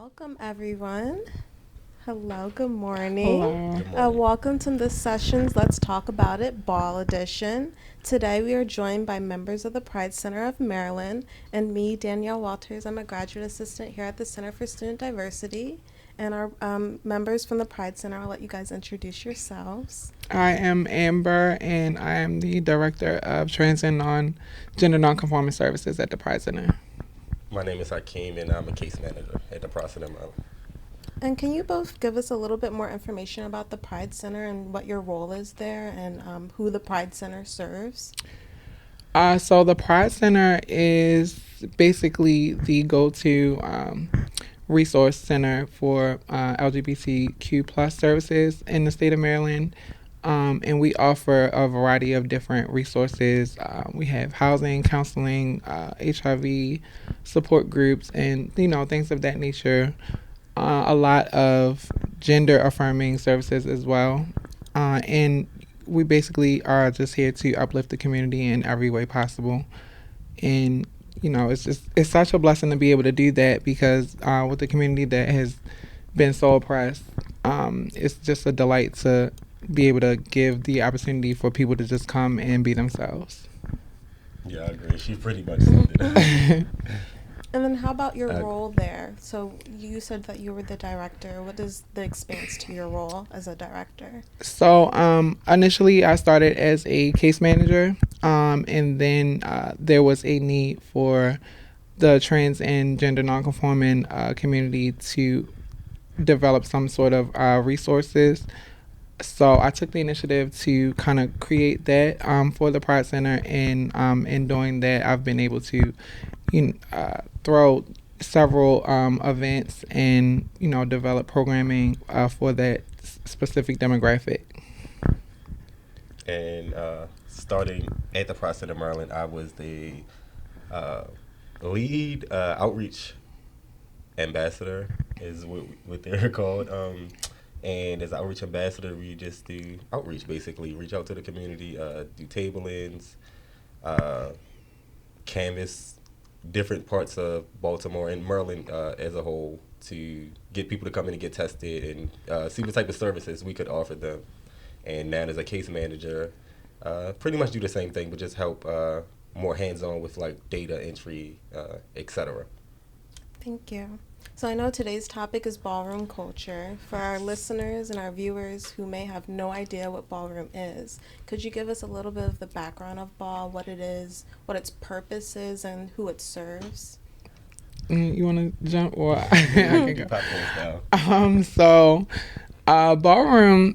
Welcome, everyone. Hello, good morning. Hello. Good morning. Welcome to this session's Let's Talk About It Ball Edition. Today we are joined by members of the Pride Center of Maryland and me, Danielle Walters. I'm a graduate assistant here at the Center for Student Diversity. And our members from the Pride Center, I'll let you guys introduce yourselves. I am Amber, and I am the Director of Trans and Gender Nonconforming Services at the Pride Center. My name is Hakeem, and I'm a case manager at the Pride Center. And can you both give us a little bit more information about the Pride Center and what your role is there and who the Pride Center serves? So the Pride Center is basically the go-to resource center for LGBTQ plus services in the state of Maryland. And we offer a variety of different resources. We have housing, counseling, HIV support groups, and things of that nature. A lot of gender affirming services as well. And we basically are just here to uplift the community in every way possible. And it's such a blessing to be able to do that because with the community that has been so oppressed, it's just a delight to be able to give the opportunity for people to just come and be themselves. Yeah, I agree. She pretty much summed it up. And then how about your role there? So you said that you were the director. What is the expanse to your role as a director? So initially I started as a case manager, and then there was a need for the trans and gender nonconforming community to develop some sort of resources. So I took the initiative to kind of create that for the Pride Center, and in doing that, I've been able to throw several events and develop programming for that specific demographic. And starting at the Pride Center, Maryland, I was the lead outreach ambassador, is what they're called. And as outreach ambassador, we just do outreach, basically. Reach out to the community, do table-ins, canvas different parts of Baltimore and Maryland as a whole to get people to come in and get tested and see what type of services we could offer them. And now as a case manager, pretty much do the same thing, but just help more hands-on with like data entry, etc. Thank you. So I know today's topic is ballroom culture. For our listeners and our viewers who may have no idea what ballroom is, could you give us a little bit of the background of ball, what it is, what its purpose is, and who it serves? You want to jump or I can go? Popcorn style. So ballroom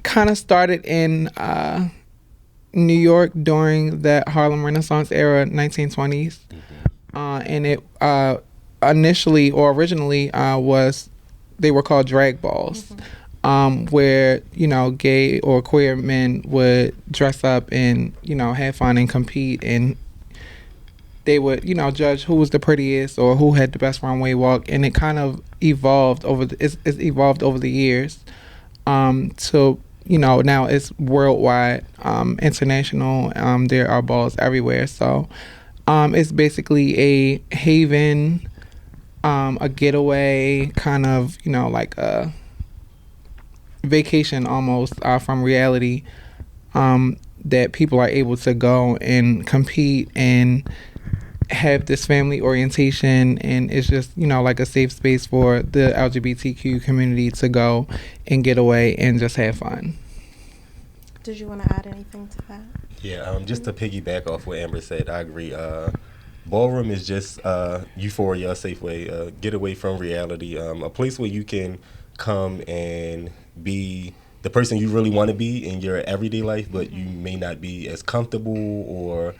kind of started in New York during the Harlem Renaissance era, 1920s. And it initially or originally they were called drag balls, where gay or queer men would dress up and have fun and compete, and they would judge who was the prettiest or who had the best runway walk. And it kind of evolved it's evolved over the years to now it's worldwide, international. There are balls everywhere, so it's basically a haven, a getaway, kind of, like a vacation almost from reality, that people are able to go and compete and have this family orientation. And it's just, like a safe space for the LGBTQ community to go and get away and just have fun. Did you want to add anything to that? Yeah, just to piggyback off what Amber said, I agree. Ballroom is just euphoria, a safe way, get away from reality, a place where you can come and be the person you really want to be in your everyday life, but you may not be as comfortable or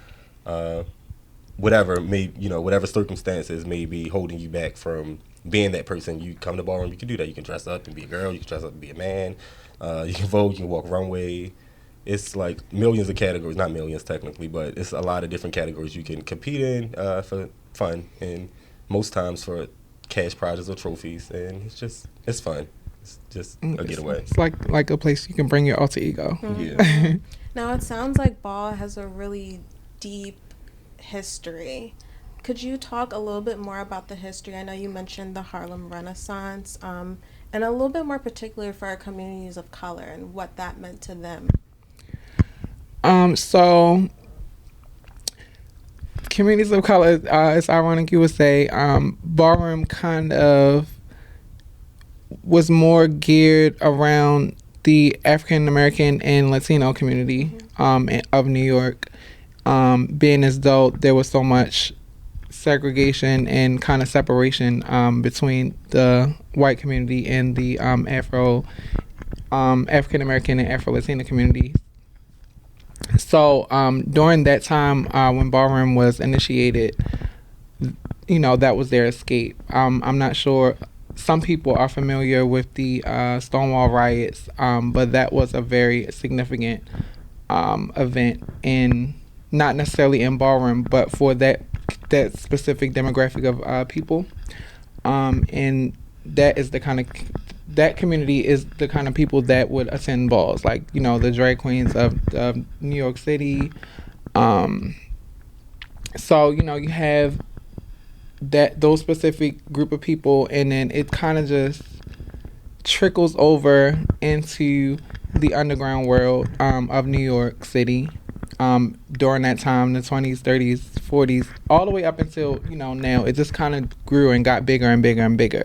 whatever circumstances may be holding you back from being that person. You come to ballroom, you can do that. You can dress up and be a girl. You can dress up and be a man. You can vote. You can walk runway. It's like millions of categories, not millions technically, but it's a lot of different categories you can compete in for fun, and most times for cash prizes or trophies, and it's fun. It's just a getaway. It's like a place you can bring your alter ego. Yeah. Now it sounds like ball has a really deep history. Could you talk a little bit more about the history? I know you mentioned the Harlem Renaissance, and a little bit more particular for our communities of color and what that meant to them. So communities of color, it's ironic you would say, ballroom kind of was more geared around the African American and Latino community of New York, being as though there was so much segregation and kind of separation between the white community and the African American and Afro Latina communities. So during that time when ballroom was initiated, that was their escape. I'm not sure. Some people are familiar with the Stonewall riots, but that was a very significant event in not necessarily in ballroom, but for that specific demographic of people, and that community is the kind of people that would attend balls, like the drag queens of New York City. So you have those specific group of people, and then it kind of just trickles over into the underground world of New York City during that time, the 20s, 30s, 40s, all the way up until now. It just kind of grew and got bigger and bigger and bigger.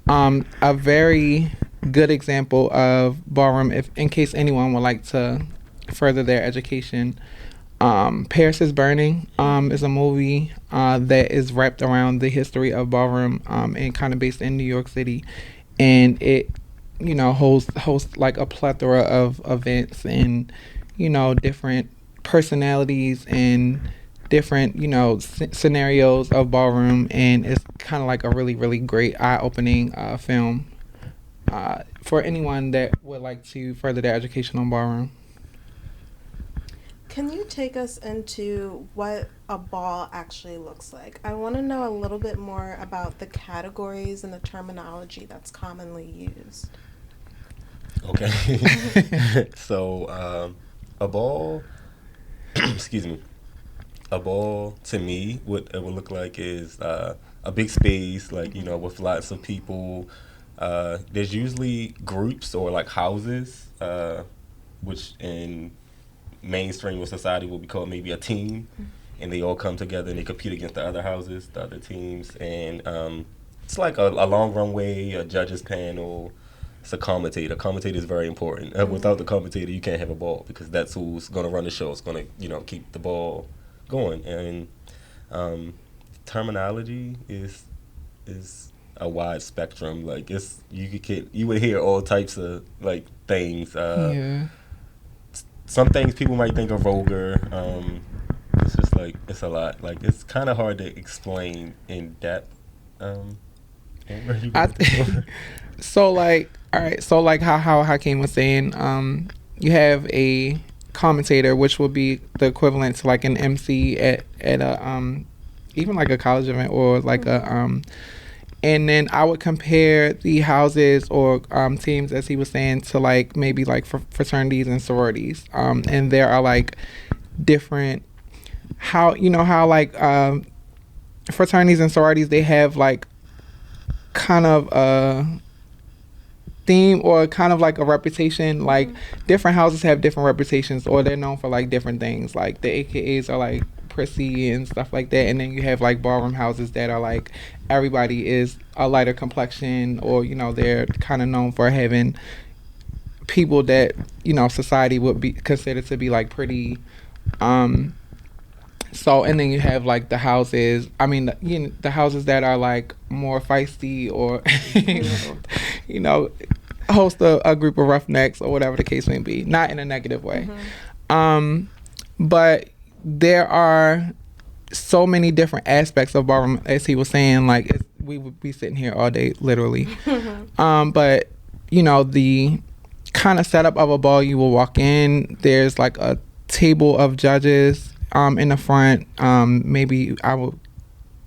A very good example of ballroom, if in case anyone would like to further their education, Paris is Burning is a movie that is wrapped around the history of ballroom and kind of based in New York City, and it hosts like a plethora of events and different personalities and different scenarios of ballroom, and it's kind of like a really, really great eye-opening film for anyone that would like to further their education on ballroom. Can you take us into what a ball actually looks like? I want to know a little bit more about the categories and the terminology that's commonly used. Okay. So, a ball, excuse me, a ball to me, what it would look like is a big space, like, with lots of people. There's usually groups or like houses, which in mainstream of society would be called maybe a team, and they all come together and they compete against the other houses, the other teams, and it's like a long runway, a judges panel. It's a commentator. Commentator is very important. Without the commentator, you can't have a ball, because that's who's going to run the show. It's going to keep the ball going. And terminology is a wide spectrum. Like you would hear all types of like things. Yeah. Some things people might think are vulgar. It's just like, it's a lot. Like, it's kind of hard to explain in depth. So like, all right. So like how Hakeem was saying, you have a commentator, which would be the equivalent to like an MC at a even like a college event or like a and then I would compare the houses or teams, as he was saying, to like maybe like fraternities and sororities. And there are like different how like fraternities and sororities, they have like kind of a theme or kind of like a reputation. Like different houses have different reputations, or they're known for like different things. Like the AKAs are like prissy and stuff like that, and then you have like ballroom houses that are like everybody is a lighter complexion, or they're kind of known for having people that society would be considered to be like pretty. So, and then you have like the houses, the houses that are like more feisty, or host a group of roughnecks or whatever the case may be, not in a negative way. But there are so many different aspects of ballroom, as he was saying. Like, we would be sitting here all day, literally. But the kind of setup of a ball, you will walk in, there's like a table of judges in the front. Maybe I would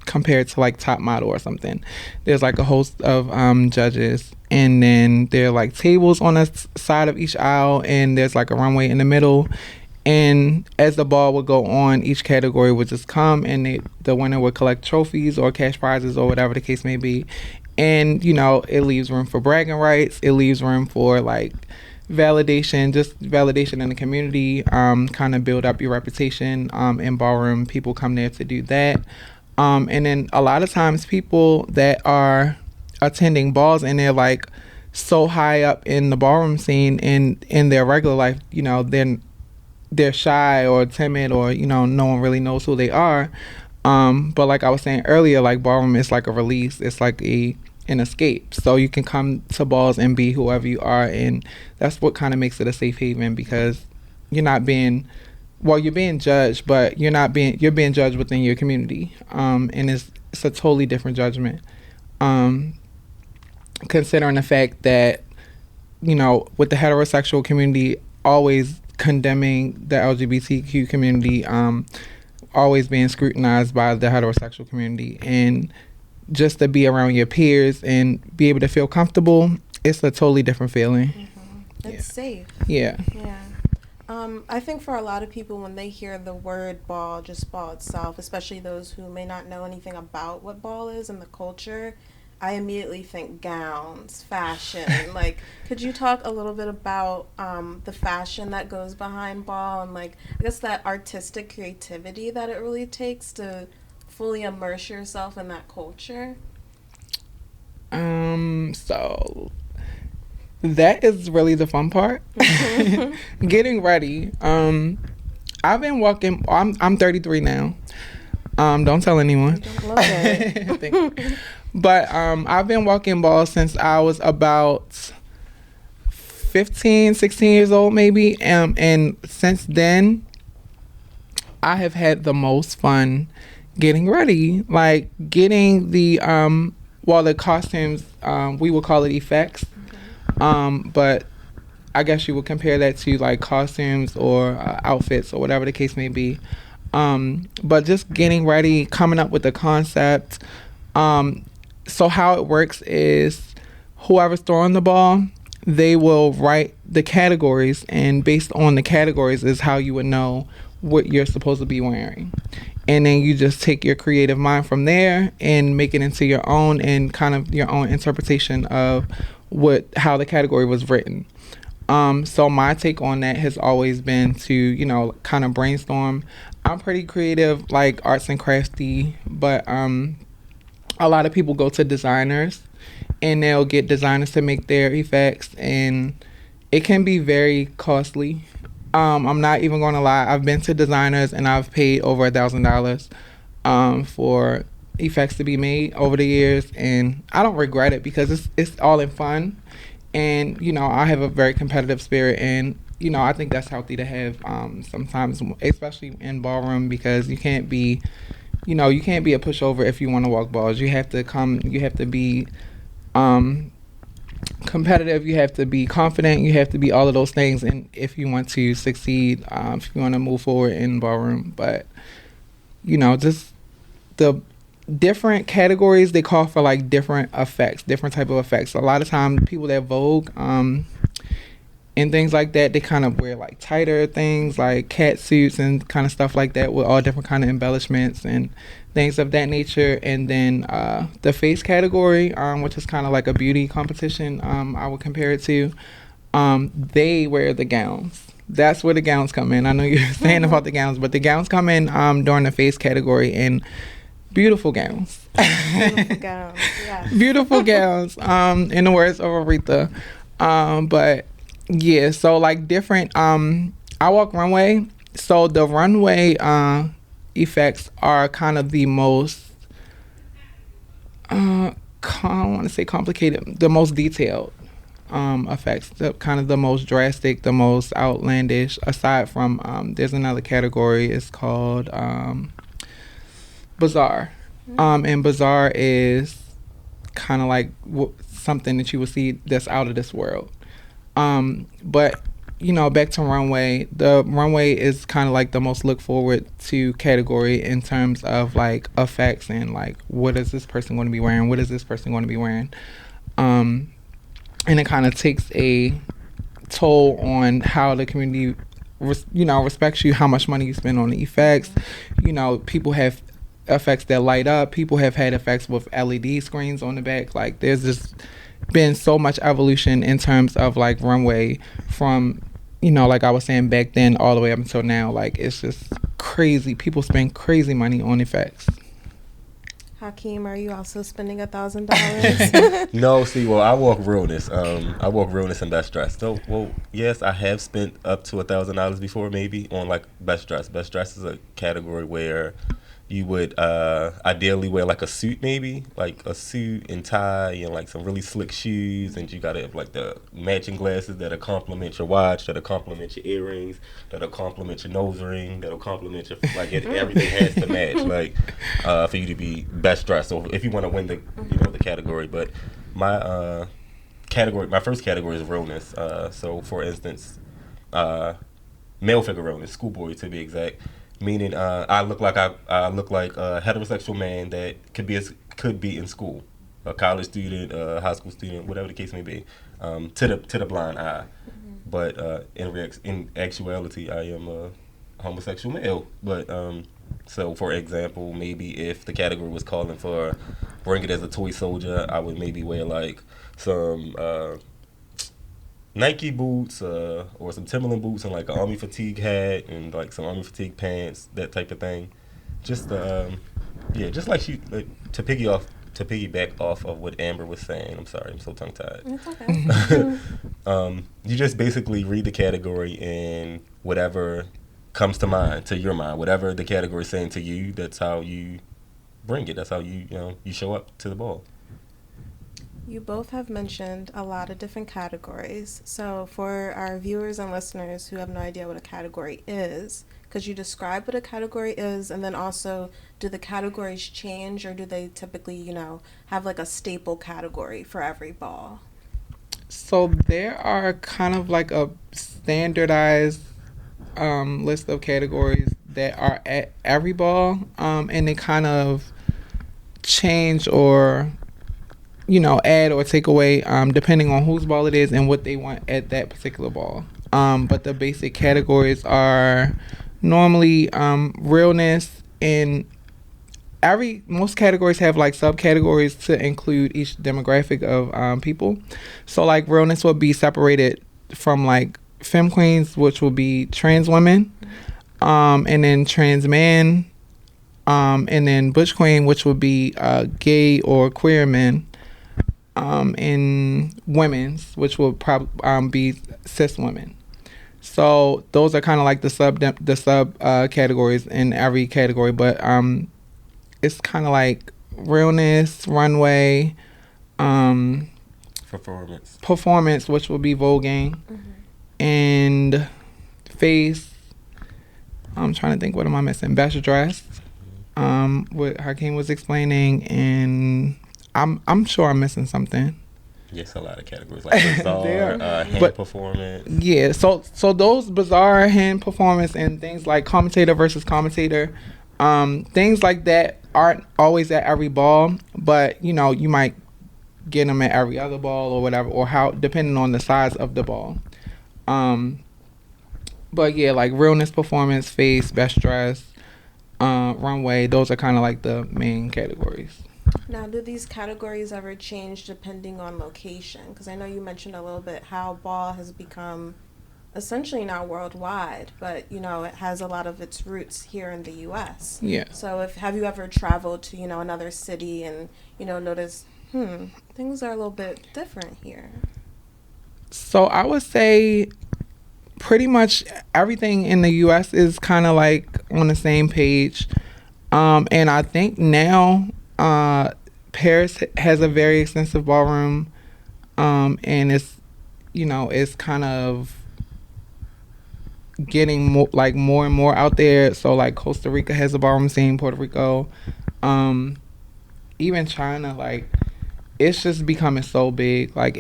compare it to like Top Model or something. There's like a host of judges, and then there are like tables on the side of each aisle, and there's like a runway in the middle. And as the ball would go on, each category would just come, and the winner would collect trophies or cash prizes or whatever the case may be. And it leaves room for bragging rights. It leaves room for like validation, just validation in the community. Kind of build up your reputation. In ballroom, people come there to do that. And then a lot of times, people that are attending balls and they're like so high up in the ballroom scene and in their regular life, they're shy or timid, or no one really knows who they are. But like I was saying earlier, like ballroom is like a release. It's like an escape. So you can come to balls and be whoever you are, and that's what kind of makes it a safe haven, because you're not being you're being judged, but you're being judged within your community. And it's a totally different judgment. Considering the fact that with the heterosexual community always condemning the LGBTQ community, always being scrutinized by the heterosexual community, and just to be around your peers and be able to feel comfortable, it's a totally different feeling. Mm-hmm. It's safe. Yeah. I think for a lot of people, when they hear the word ball, just ball itself, especially those who may not know anything about what ball is and the culture, I immediately think gowns, fashion. Like, could you talk a little bit about the fashion that goes behind ball, and like, I guess that artistic creativity that it really takes to fully immerse yourself in that culture? So that is really the fun part. Getting ready. I've been walking. I'm 33 now. Don't tell anyone. Don't look it. But I've been walking balls since I was about 15, 16 years old, maybe. And since then, I have had the most fun getting ready. Like getting the costumes, we would call it effects. But I guess you would compare that to like costumes or outfits or whatever the case may be. But just getting ready, coming up with the concept. So how it works is whoever's throwing the ball, they will write the categories, and based on the categories is how you would know what you're supposed to be wearing. And then you just take your creative mind from there and make it into your own, and kind of your own interpretation of how the category was written. So my take on that has always been to, kind of brainstorm. I'm pretty creative, like arts and crafty, but a lot of people go to designers and they'll get designers to make their effects, and it can be very costly. I'm not even going to lie. I've been to designers and I've paid over $1,000 for effects to be made over the years, and I don't regret it because it's all in fun. And I have a very competitive spirit, and I think that's healthy to have sometimes, especially in ballroom, because you can't be a pushover if you want to walk balls. You have to be competitive, you have to be confident, you have to be all of those things, and if you want to succeed, if you want to move forward in ballroom. But just the different categories, they call for like different effects, different type of effects. A lot of times people that Vogue and things like that, they kind of wear like tighter things like cat suits and kind of stuff like that with all different kind of embellishments and things of that nature. And then the face category, which is kind of like a beauty competition, I would compare it to, they wear the gowns. That's where the gowns come in. I know you're saying about the gowns, but the gowns come in during the face category, and beautiful gowns. Beautiful gowns, yeah. Beautiful gowns, in the words of Aretha. But yeah, so like different, I walk runway. So the runway effects are kind of the most, I don't want to say complicated, the most detailed effects, kind of the most drastic, the most outlandish, aside from, there's another category, it's called Bizarre. And Bizarre is kind of like something that you will see that's out of this world. But back to runway, the runway is kind of like the most look forward to category in terms of like effects and like what is this person going to be wearing, what is this person going to be wearing, and it kind of takes a toll on how the community respects you how much money you spend on the effects. People have effects that light up. People have had effects with LED screens on the back. Like, there's just been so much evolution in terms of like runway from, like I was saying back then all the way up until now. Like, it's just crazy. People spend crazy money on effects. Hakeem, are you also spending $1,000? No, see, well, I walk realness. I walk realness and best dress. So, well, yes, I have spent up to $1,000 before, maybe, on like best dress. Best dress is a category where you would ideally wear like a suit, maybe like a suit and tie and like some really slick shoes, and you gotta have like the matching glasses that'll complement your watch, that'll complement your earrings, that'll complement your nose ring, that'll complement your everything has to match, like for you to be best dressed. So if you want to win the the category, but my my first category is realness. So for instance, male figure realness, schoolboy to be exact. Meaning, I look like a heterosexual man that could be in school, a college student, a high school student, whatever the case may be, to the blind eye. Mm-hmm. But in actuality, I am a homosexual male. But so for example, maybe if the category was calling for bring it as a toy soldier, I would maybe wear like some Nike boots or some Timberland boots and like an army fatigue hat and like some army fatigue pants, that type of thing. Just just like to piggyback off of what Amber was saying. I'm sorry, I'm so tongue tied. It's okay. You just basically read the category and whatever comes to mind, to your mind, whatever the category is saying to you, that's how you bring it. That's how you show up to the ball. You both have mentioned a lot of different categories. So for our viewers and listeners who have no idea what a category is, could you describe what a category is? And then also, do the categories change, or do they typically, have like a staple category for every ball? So there are kind of like a standardized list of categories that are at every ball, and they kind of change or add or take away depending on whose ball it is and what they want at that particular ball. But the basic categories are normally realness, and most categories have like subcategories to include each demographic of people. So like realness will be separated from like femme queens, which will be trans women, and then trans man, and then butch queen, which would be gay or queer men. In women's, which will probably be cis women. So those are kind of like the sub categories in every category, but it's kind of like realness, runway, performance, which will be voguing, and face. I'm trying to think, what am I missing? Best dress, what Hakeem was explaining, and I'm sure I'm missing something. Yes, a lot of categories like bizarre, hand performance. Yeah, so those bizarre hand performance and things like commentator versus commentator, things like that aren't always at every ball, but you might get them at every other ball or whatever, or how, depending on the size of the ball. But yeah, like realness, performance, face, best dress, runway, those are kind of like the main categories. Now, do these categories ever change depending on location? Because I know you mentioned a little bit how ball has become essentially now worldwide, but it has a lot of its roots here in the U.S. Yeah. So have you ever traveled to another city and noticed things are a little bit different here? So I would say pretty much everything in the U.S. is kind of like on the same page, and I think now Paris has a very extensive ballroom, and it's it's kind of getting more and more out there. So like Costa Rica has a ballroom scene, Puerto Rico, even China. Like, it's just becoming so big. Like,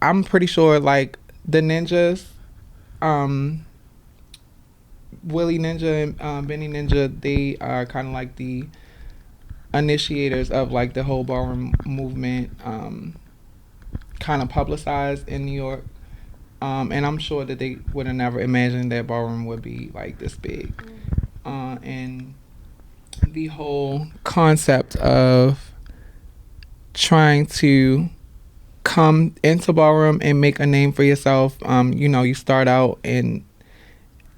I'm pretty sure like the ninjas, Willie Ninja and Benny Ninja, they are kind of like the initiators of like the whole ballroom movement, kind of publicized in New York. And I'm sure that they would have never imagined that Ballroom would be like this big. And the whole concept of trying to come into Ballroom and make a name for yourself. You start out in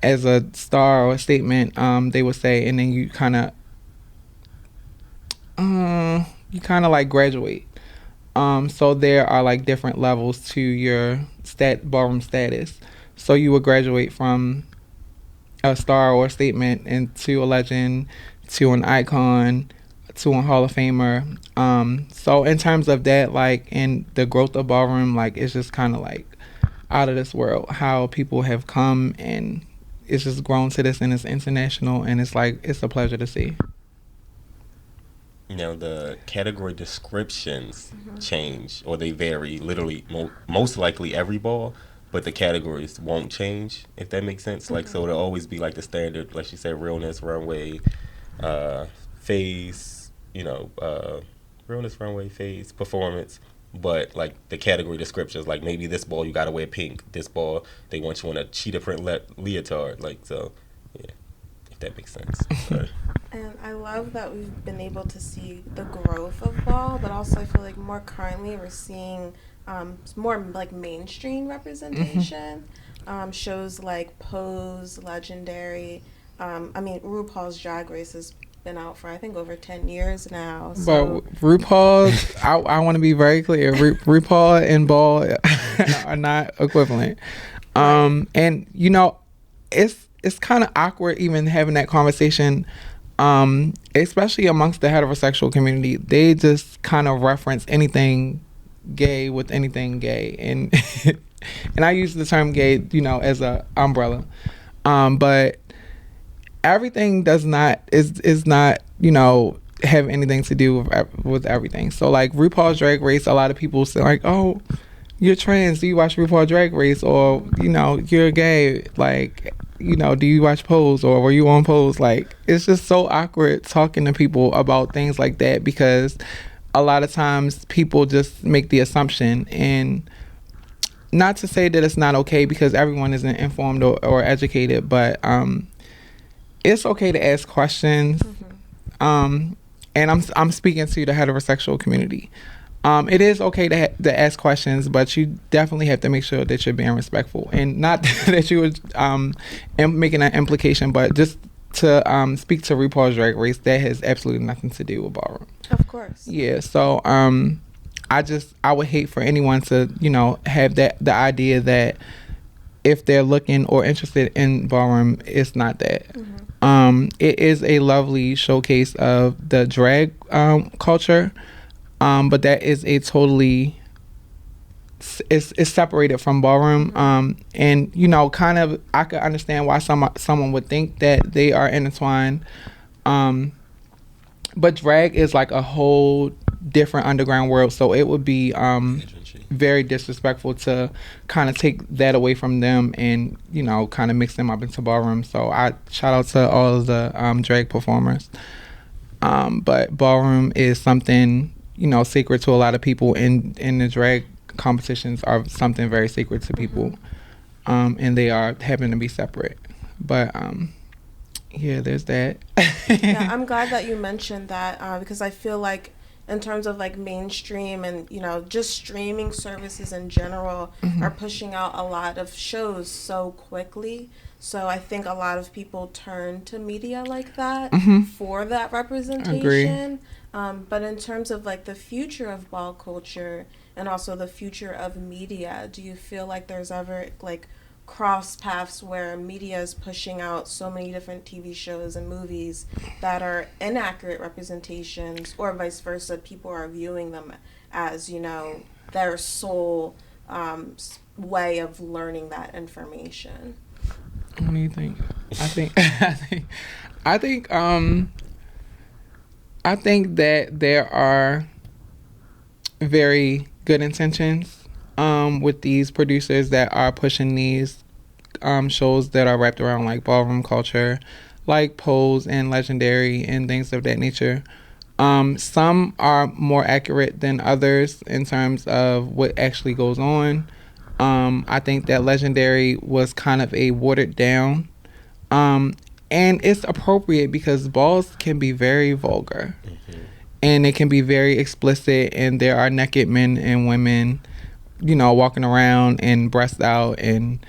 as a star or a statement, they would say, and then you kind of like graduate. So there are like different levels to your ballroom status. So you would graduate from a star or a statement into a legend, to an icon, to a Hall of Famer. So in terms of that, like in the growth of ballroom, like it's just kind of like out of this world how people have come, and it's just grown to this, and it's international, and it's like it's a pleasure to see. The category descriptions change, or they vary literally most likely every ball, but the categories won't change, if that makes sense. Like, so it'll always be like the standard, like she said, realness, runway, phase, realness, runway, phase, performance. But like the category descriptions, like maybe this ball you gotta wear pink, this ball they want you in a cheetah print leotard. Like, so yeah, if that makes sense. And I love that we've been able to see the growth of ball, but also I feel like more currently we're seeing more like mainstream representation. Shows like Pose, Legendary. RuPaul's Drag Race has been out for I think over 10 years now. So. But RuPaul's, I want to be very clear. RuPaul and ball are not equivalent. And it's kind of awkward even having that conversation. Especially amongst the heterosexual community, they just kind of reference anything gay with anything gay, and and I use the term gay, as a umbrella. But everything is not have anything to do with everything. So like RuPaul's Drag Race, a lot of people say like, oh, you're trans, do you watch RuPaul Drag Race? Or you're gay, like, do you watch Pose, or were you on Pose? Like, it's just so awkward talking to people about things like that, because a lot of times people just make the assumption, and not to say that it's not okay, because everyone isn't informed or educated, but it's okay to ask questions. And I'm speaking to the heterosexual community. It is okay to ask questions, but you definitely have to make sure that you're being respectful, and not that you would making an implication, but just to speak to RuPaul's Drag Race, that has absolutely nothing to do with ballroom. Of course. Yeah. So I would hate for anyone to have the idea that if they're looking or interested in ballroom, it's not that. It is a lovely showcase of the drag culture. But that is a totally it's separated from ballroom. And kind of I could understand why someone would think that they are intertwined. But drag is like a whole different underground world, so it would be very disrespectful to kind of take that away from them and kind of mix them up into ballroom. So I shout out to all of the drag performers. But ballroom is something sacred to a lot of people, and the drag competitions are something very sacred to people. And they are having to be separate. But yeah, there's that. Yeah, I'm glad that you mentioned that, because I feel like in terms of like mainstream and just streaming services in general are pushing out a lot of shows so quickly. So I think a lot of people turn to media like that for that representation. But in terms of like the future of ball culture and also the future of media, do you feel like there's ever like cross paths where media is pushing out so many different TV shows and movies that are inaccurate representations, or vice versa, people are viewing them as their sole way of learning that information? What do you think? I think that there are very good intentions with these producers that are pushing these shows that are wrapped around like ballroom culture, like Pose and Legendary and things of that nature. Some are more accurate than others in terms of what actually goes on. I think that Legendary was kind of a watered down. And it's appropriate because balls can be very vulgar. And it can be very explicit, and there are naked men and women, walking around and breasts out and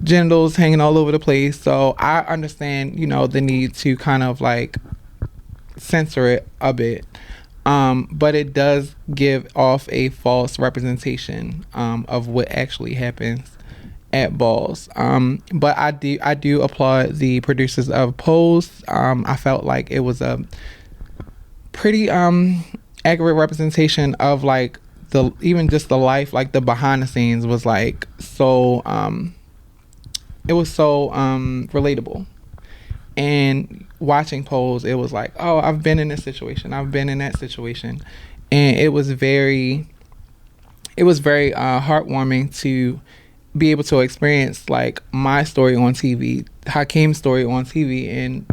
genitals hanging all over the place. So I understand, the need to kind of like censor it a bit. But it does give off a false representation of what actually happens at balls. But I do applaud the producers of Pose. I felt like it was a pretty accurate representation of like even just the life, like the behind the scenes was like so it was so relatable. And watching Pose, it was like, oh, I've been in this situation, I've been in that situation, and it was very heartwarming to be able to experience like my story on TV, Hakeem's story on TV, and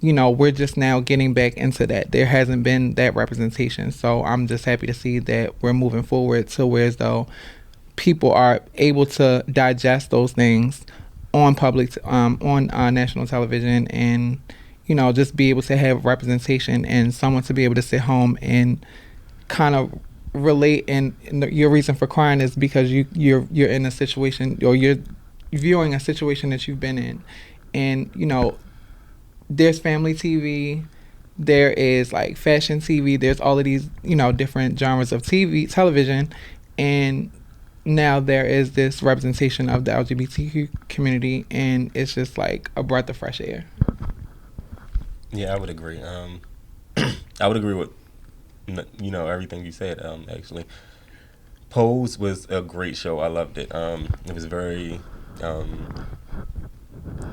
we're just now getting back into that. There hasn't been that representation, so I'm just happy to see that we're moving forward to where as though people are able to digest those things on national television, and just be able to have representation and someone to be able to sit home and kind of relate. And your reason for crying is because you're in a situation, or you're viewing a situation that you've been in, and there's family TV, there is like fashion TV, there's all of these different genres of television, and now there is this representation of the LGBTQ community, and it's just like a breath of fresh air. Yeah, I would agree. I would agree with everything you said. Actually, Pose was a great show. I loved it. It was very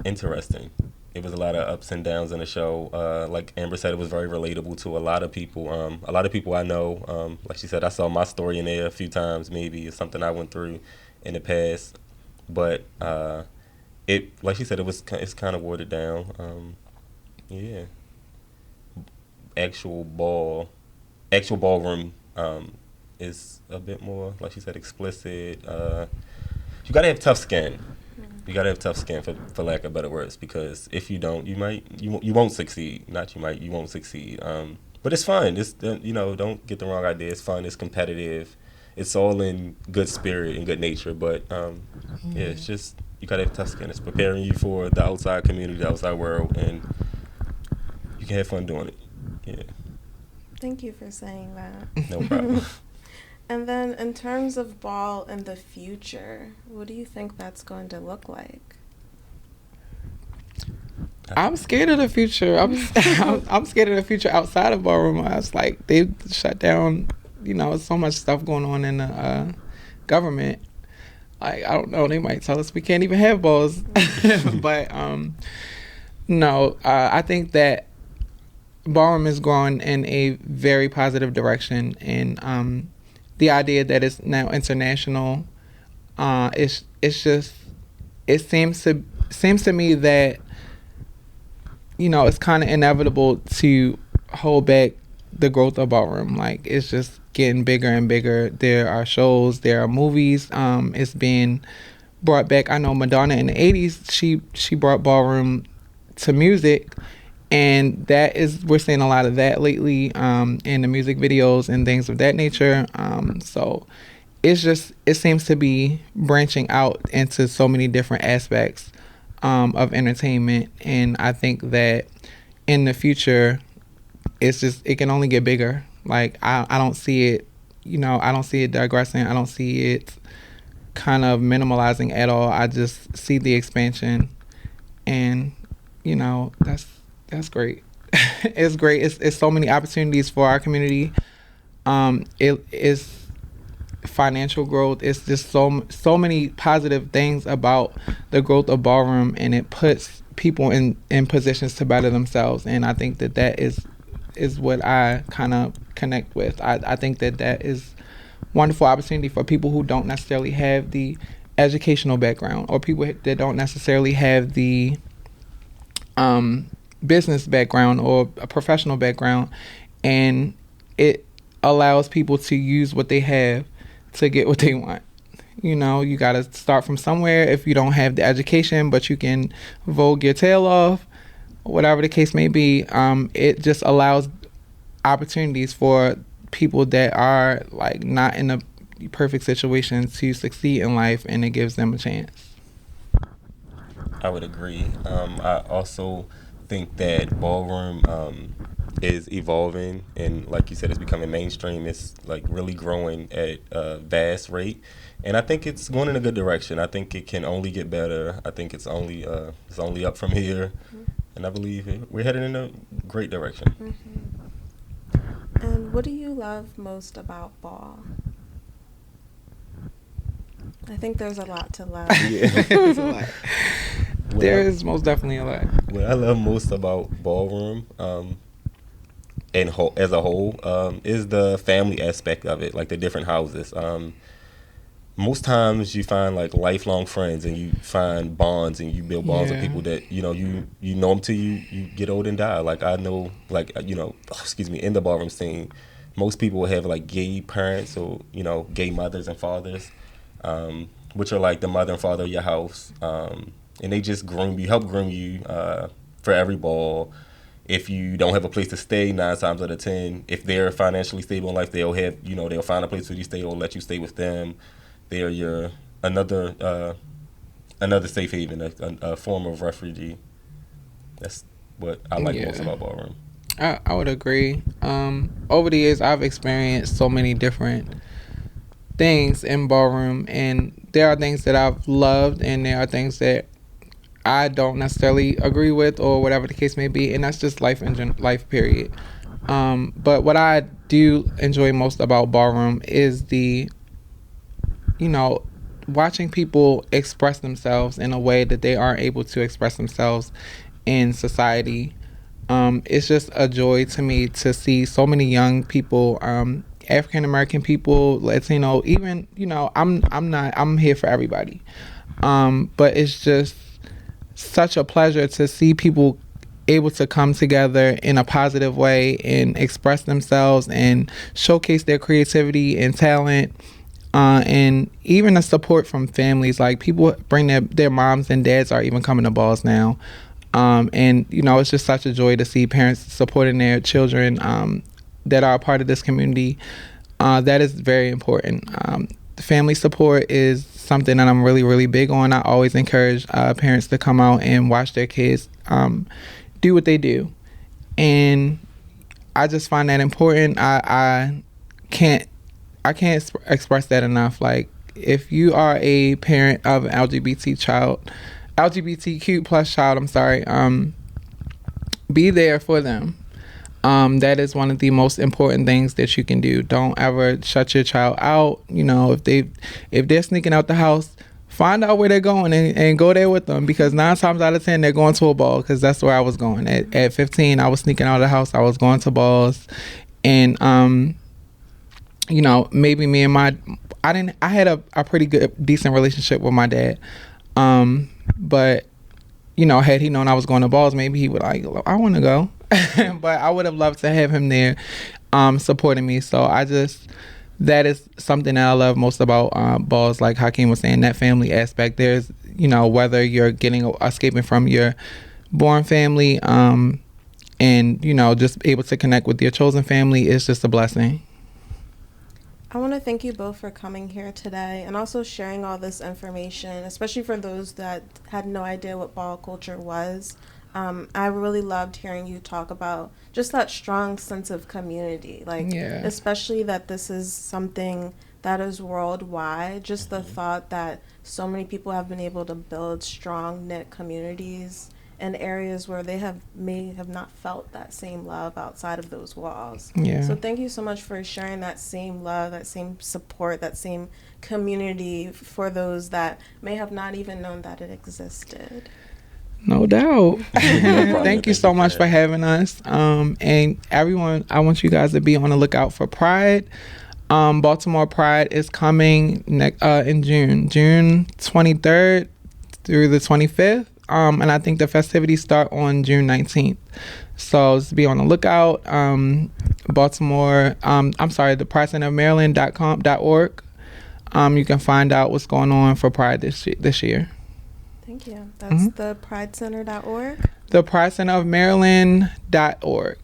interesting. It was a lot of ups and downs in the show. Like Amber said, it was very relatable to a lot of people. A lot of people I know, like she said, I saw my story in there a few times. Maybe it's something I went through in the past, but like she said, it's kind of watered down. Yeah, actual ballroom is a bit more, like she said, explicit. You gotta have tough skin. You gotta have tough skin, for lack of better words, because if you don't, you won't succeed. You won't succeed. But it's fun. It's don't get the wrong idea. It's fun. It's competitive. It's all in good spirit and good nature. But yeah, it's just you gotta have tough skin. It's preparing you for the outside community, the outside world, and you can have fun doing it. Yeah. Thank you for saying that. No problem. And then in terms of ball in the future, what do you think that's going to look like? I'm scared of the future. I'm scared of the future outside of ballroom. It's like they shut down, so much stuff going on in the government. Like, I don't know, they might tell us we can't even have balls. But no, I think that ballroom is growing in a very positive direction, and the idea that it's now international, it seems to me that it's kind of inevitable to hold back the growth of ballroom. Like, it's just getting bigger and bigger. There are shows, there are movies. It's being brought back. I know Madonna in the 80s, she brought ballroom to music. And we're seeing a lot of that lately in the music videos and things of that nature. So it seems to be branching out into so many different aspects of entertainment. And I think that in the future, it can only get bigger. Like, I don't see it, I don't see it digressing. I don't see it kind of minimalizing at all. I just see the expansion, and, that's great. It's great. It's so many opportunities for our community. It is financial growth. It's just so many positive things about the growth of ballroom, and it puts people in positions to better themselves. And I think that is what I kind of connect with. I think that is wonderful opportunity for people who don't necessarily have the educational background, or people that don't necessarily have the business background or a professional background, and it allows people to use what they have to get what they want. You know, you got to start from somewhere if you don't have the education, but you can vogue your tail off, whatever the case may be. It just allows opportunities for people that are like not in a perfect situation to succeed in life, and it gives them a chance. I would agree. I also think that ballroom is evolving, and like you said, it's becoming mainstream. It's like really growing at a vast rate, and I think it's going in a good direction. I think it can only get better. I think it's only up from here, and I believe we're headed in a great direction. And what do you love most about ball? I think there's a lot to love. Yeah. There's a lot. What There I- is most definitely a lot. What I love most about ballroom, as a whole, is the family aspect of it, like the different houses. Most times you find like lifelong friends, and you find bonds, and you build bonds with Yeah. people that you know them till you get old and die. Like I know, like in the ballroom scene, most people have like gay parents or gay mothers and fathers, which are like the mother and father of your house, and they just help groom you for every ball. If you don't have a place to stay, 9 times out of 10, if they're financially stable in life, they'll find a place where you stay or let you stay with them. They're your another safe haven, a form of refugee. That's what I like most about ballroom. I would agree. Over the years, I've experienced so many different things in ballroom, and there are things that I've loved, and there are things that I don't necessarily agree with, or whatever the case may be, and that's just life life period. But what I do enjoy most about ballroom is watching people express themselves in a way that they aren't able to express themselves in society. It's just a joy to me to see so many young people, African American people, Latino, even I'm here for everybody. But it's just such a pleasure to see people able to come together in a positive way and express themselves and showcase their creativity and talent. And even the support from families, like people bring their moms and dads are even coming to balls now. And it's just such a joy to see parents supporting their children that are a part of this community. That is very important. Family support is something that I'm really, really big on. I always encourage parents to come out and watch their kids do what they do. And I just find that important. I can't express that enough. Like, if you are a parent of an LGBTQ plus child, be there for them. That is one of the most important things that you can do. Don't ever shut your child out. If they're sneaking out the house, find out where they're going and go there with them, because 9 times out of 10 they're going to a ball, because that's where I was going. At 15, I was sneaking out of the house. I was going to balls, and maybe me and I had a pretty decent relationship with my dad. But had he known I was going to balls, maybe he would I want to go. But I would have loved to have him there supporting me. So that is something that I love most about balls. Like Hakeem was saying, that family aspect. There's whether you're escaping from your born family and just able to connect with your chosen family is just a blessing. I want to thank you both for coming here today and also sharing all this information, especially for those that had no idea what ball culture was. I really loved hearing you talk about just that strong sense of community, especially that this is something that is worldwide. Just the thought that so many people have been able to build strong knit communities in areas where they may have not felt that same love outside of those walls. Yeah. So thank you so much for sharing that same love, that same support, that same community for those that may have not even known that it existed. No doubt. Thank you so much for having us. And everyone, I want you guys to be on the lookout for Pride. Baltimore Pride is coming in June 23rd through the 25th. And I think the festivities start on June 19th. So just be on the lookout. Baltimore, the PrideCenterofMaryland.org. you can find out what's going on for Pride this year. Thank you. That's the pridecenter.org. The Pride Center of Maryland.org.